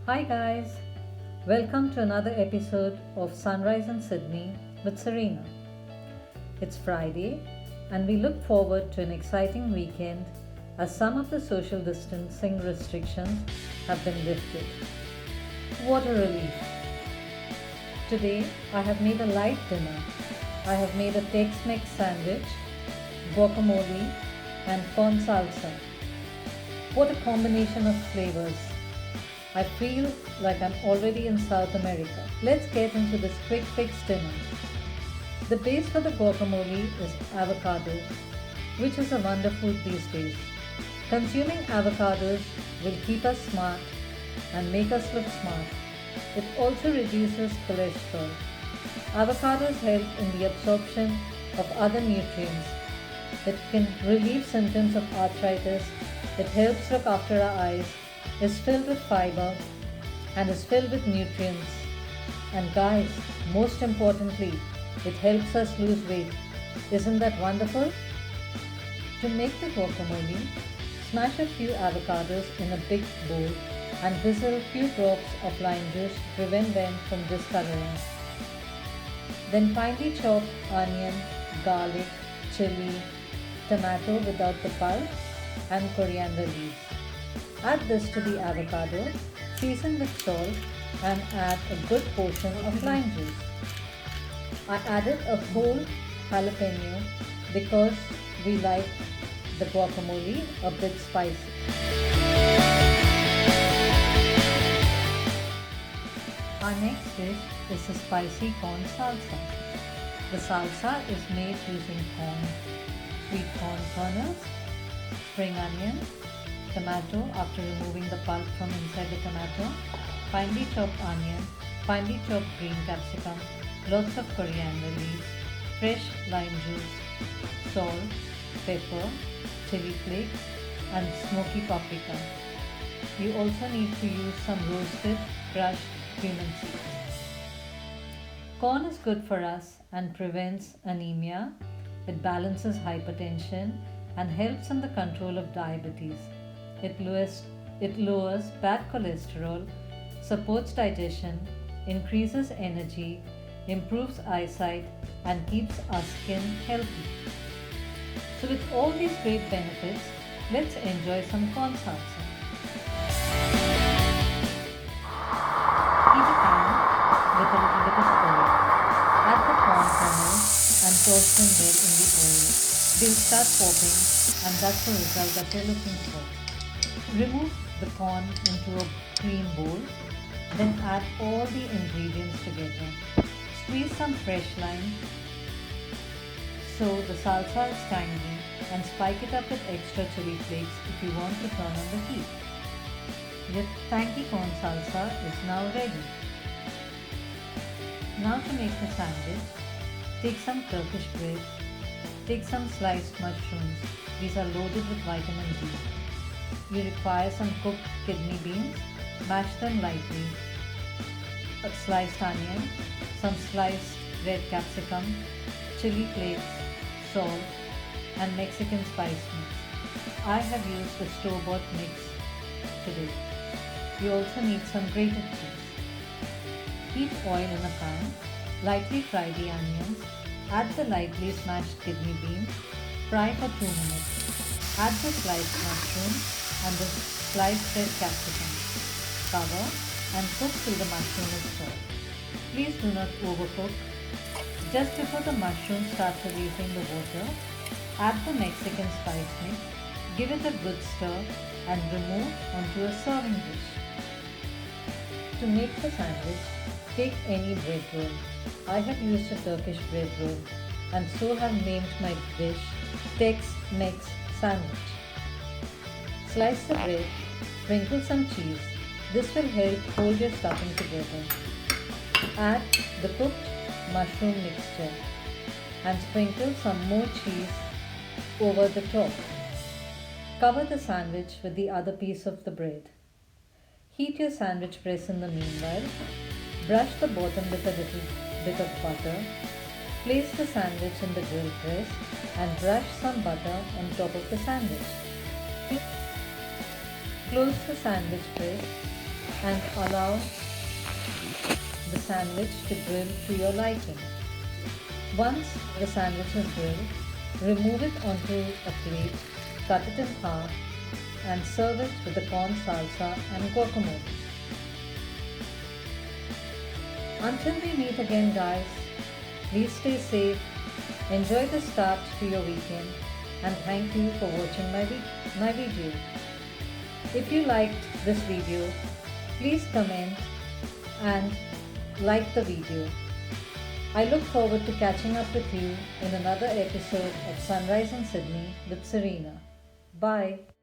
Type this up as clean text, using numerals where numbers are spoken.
Hi guys, welcome to another episode of Sunrise in Sydney with Serena. It's Friday and we look forward to an exciting weekend as some of the social distancing restrictions have been lifted. What a relief! Today I have made a light dinner. I have made a Tex-Mex sandwich, guacamole and corn salsa. What a combination of flavors! I feel like I'm already in South America. Let's get into this quick fix dinner. The base for the guacamole is avocado, which is a wonder food these days. Consuming avocados will keep us smart and make us look smart. It also reduces cholesterol. Avocados help in the absorption of other nutrients. It can relieve symptoms of arthritis. It helps look after our eyes, is filled with fiber, and is filled with nutrients. And guys, most importantly, it helps us lose weight. Isn't that wonderful? To make the guacamole, smash a few avocados in a big bowl and drizzle a few drops of lime juice to prevent them from discoloring. Then finely chop onion, garlic, chili, tomato without the pulp, and coriander leaves. Add this to the avocado, season with salt, and add a good portion of lime juice. I added a whole jalapeno because we like the guacamole a bit spicy. Our next dish is the spicy corn salsa. The salsa is made using corn, sweet corn kernels, spring onion, tomato after removing the pulp from inside the tomato, finely chopped onion, finely chopped green capsicum, lots of coriander leaves, fresh lime juice, salt, pepper, chili flakes, and smoky paprika. You also need to use some roasted, crushed cumin seeds. Corn is good for us and prevents anemia. It balances hypertension and helps in the control of diabetes. It lowers bad cholesterol, supports digestion, increases energy, improves eyesight, and keeps our skin healthy. So, with all these great benefits, let's enjoy some corn salsa. Heat a pan with a little bit of oil. Add the corn kernels and toast them well in the oil. They'll start popping, and that's the result that you're looking for. Remove the corn into a clean bowl, then add all the ingredients together. Squeeze some fresh lime so the salsa is tangy and spike it up with extra chili flakes if you want to turn on the heat. Your tangy corn salsa is now ready. Now to make the sandwich, take some Turkish bread, take some sliced mushrooms. These are loaded with vitamin D. You require some cooked kidney beans, mash them lightly, a sliced onion, some sliced red capsicum, chili flakes, salt, and Mexican spice mix. I have used the store-bought mix today. You also need some grated cheese. Heat oil in a pan, lightly fry the onions, add the lightly smashed kidney beans, fry for 2 minutes. Add the sliced mushroom and the sliced red capsicum. Cover and cook till the mushroom is soft. Please do not overcook. Just before the mushroom starts releasing the water, add the Mexican spice mix, give it a good stir and remove onto a serving dish. To make the sandwich, take any bread roll. I have used a Turkish bread roll and so have named my dish Tex-Mex sandwich. Slice the bread, sprinkle some cheese. This will help hold your stuffing together. Add the cooked mushroom mixture and sprinkle some more cheese over the top. Cover the sandwich with the other piece of the bread. Heat your sandwich press in the meanwhile. Brush the bottom with a little bit of butter. Place the sandwich in the grill press and brush some butter on top of the sandwich. Close the sandwich press and allow the sandwich to grill to your liking. Once the sandwich is grilled, remove it onto a plate, cut it in half, and serve it with the corn salsa and guacamole. Until we meet again, guys, please stay safe, enjoy the start to your weekend, and thank you for watching my video. If you liked this video, please comment and like the video. I look forward to catching up with you in another episode of Sunrise in Sydney with Serena. Bye.